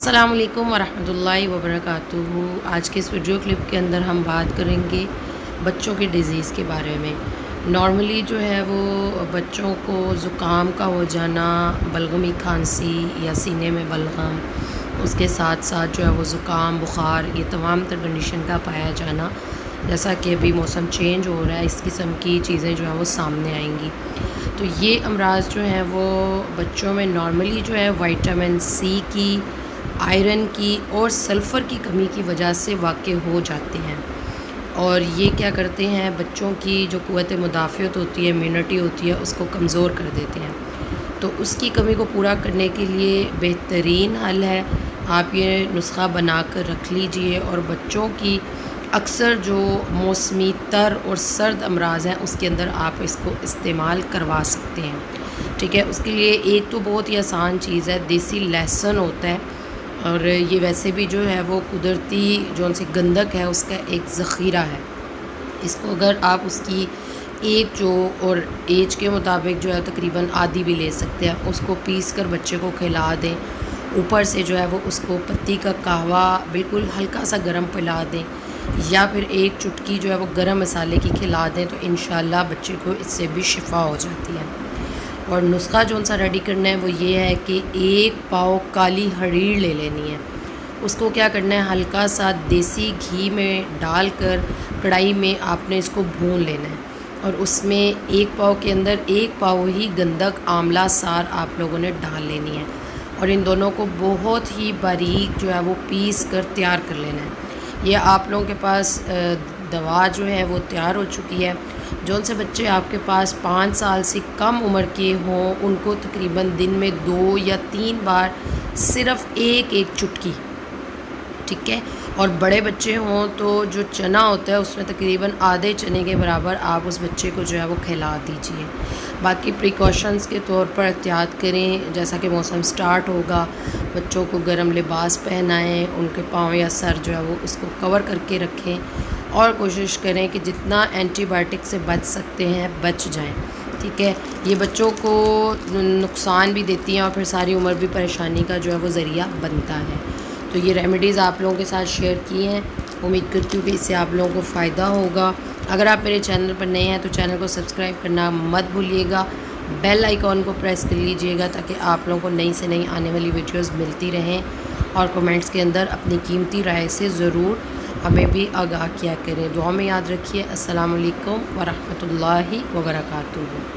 السلام علیکم ورحمۃ اللہ وبرکاتہ۔ آج کے اس ویڈیو کلپ کے اندر ہم بات کریں گے بچوں کی ڈیزیز کے بارے میں۔ نارملی جو ہے وہ بچوں کو زکام کا ہو جانا، بلغمی کھانسی یا سینے میں بلغم، اس کے ساتھ ساتھ جو ہے وہ زکام، بخار، یہ تمام تر کنڈیشن کا پایا جانا، جیسا کہ ابھی موسم چینج ہو رہا ہے، اس قسم کی چیزیں جو ہیں وہ سامنے آئیں گی۔ تو یہ امراض جو ہیں وہ بچوں میں نارملی جو ہے وائٹامن سی کی، آئرن کی اور سلفر کی کمی کی وجہ سے واقع ہو جاتے ہیں، اور یہ کیا کرتے ہیں، بچوں کی جو قوت مدافعت ہوتی ہے، امیونٹی ہوتی ہے، اس کو کمزور کر دیتے ہیں۔ تو اس کی کمی کو پورا کرنے کے لیے بہترین حل ہے، آپ یہ نسخہ بنا کر رکھ لیجئے، اور بچوں کی اکثر جو موسمی تر اور سرد امراض ہیں اس کے اندر آپ اس کو استعمال کروا سکتے ہیں، ٹھیک ہے۔ اس کے لیے ایک تو بہت ہی آسان چیز ہے، دیسی لہسن ہوتا ہے، اور یہ ویسے بھی جو ہے وہ قدرتی جو ان سے گندک ہے اس کا ایک ذخیرہ ہے۔ اس کو اگر آپ اس کی ایک جو اور ایج کے مطابق جو ہے تقریباً آدھی بھی لے سکتے ہیں، اس کو پیس کر بچے کو کھلا دیں، اوپر سے جو ہے وہ اس کو پتی کا قہوہ بالکل ہلکا سا گرم پلا دیں، یا پھر ایک چٹکی جو ہے وہ گرم مسالے کی کھلا دیں، تو انشاءاللہ بچے کو اس سے بھی شفا ہو جاتی ہے۔ اور نسخہ جو سا ریڈی کرنا ہے وہ یہ ہے کہ 1 پاؤ کالی ہریر لے لینی ہے۔ اس کو کیا کرنا ہے، ہلکا سا دیسی گھی میں ڈال کر کڑھائی میں آپ نے اس کو بھون لینا ہے، اور اس میں 1 پاؤ کے اندر 1 پاؤ ہی گندک آملہ سار آپ لوگوں نے ڈال لینی ہے، اور ان دونوں کو بہت ہی باریک جو ہے وہ پیس کر تیار کر لینا ہے۔ یہ آپ لوگوں کے پاس دوا جو ہے وہ تیار ہو چکی ہے۔ جون سے بچے آپ کے پاس 5 سال سے کم عمر کے ہوں، ان کو تقریباً دن میں 2 یا 3 بار صرف ایک چٹکی، ٹھیک ہے۔ اور بڑے بچے ہوں تو جو چنا ہوتا ہے اس میں تقریباً آدھے چنے کے برابر آپ اس بچے کو جو ہے وہ کھلا دیجئے۔ باقی پریکاشنز کے طور پر احتیاط کریں، جیسا کہ موسم سٹارٹ ہوگا، بچوں کو گرم لباس پہنائیں، ان کے پاؤں یا سر جو ہے وہ اس کو کور کر کے رکھیں، اور کوشش کریں کہ جتنا اینٹی بائیوٹک سے بچ سکتے ہیں بچ جائیں، ٹھیک ہے۔ یہ بچوں کو نقصان بھی دیتی ہیں اور پھر ساری عمر بھی پریشانی کا جو ہے وہ ذریعہ بنتا ہے۔ تو یہ ریمیڈیز آپ لوگوں کے ساتھ شیئر کی ہیں، امید کرتی ہوں کہ اس سے آپ لوگوں کو فائدہ ہوگا۔ اگر آپ میرے چینل پر نئے ہیں تو چینل کو سبسکرائب کرنا مت بھولیے گا، بیل آئیکن کو پریس کر لیجئے گا تاکہ آپ لوگوں کو نئی سے نئی آنے والی ویڈیوز ملتی رہیں، اور کمنٹس کے اندر اپنی قیمتی رائے سے ضرور ہمیں بھی آگاہ کیا کریں۔ دعا میں یاد رکھیے۔ السلام علیکم ورحمۃ اللہ وبرکاتہ۔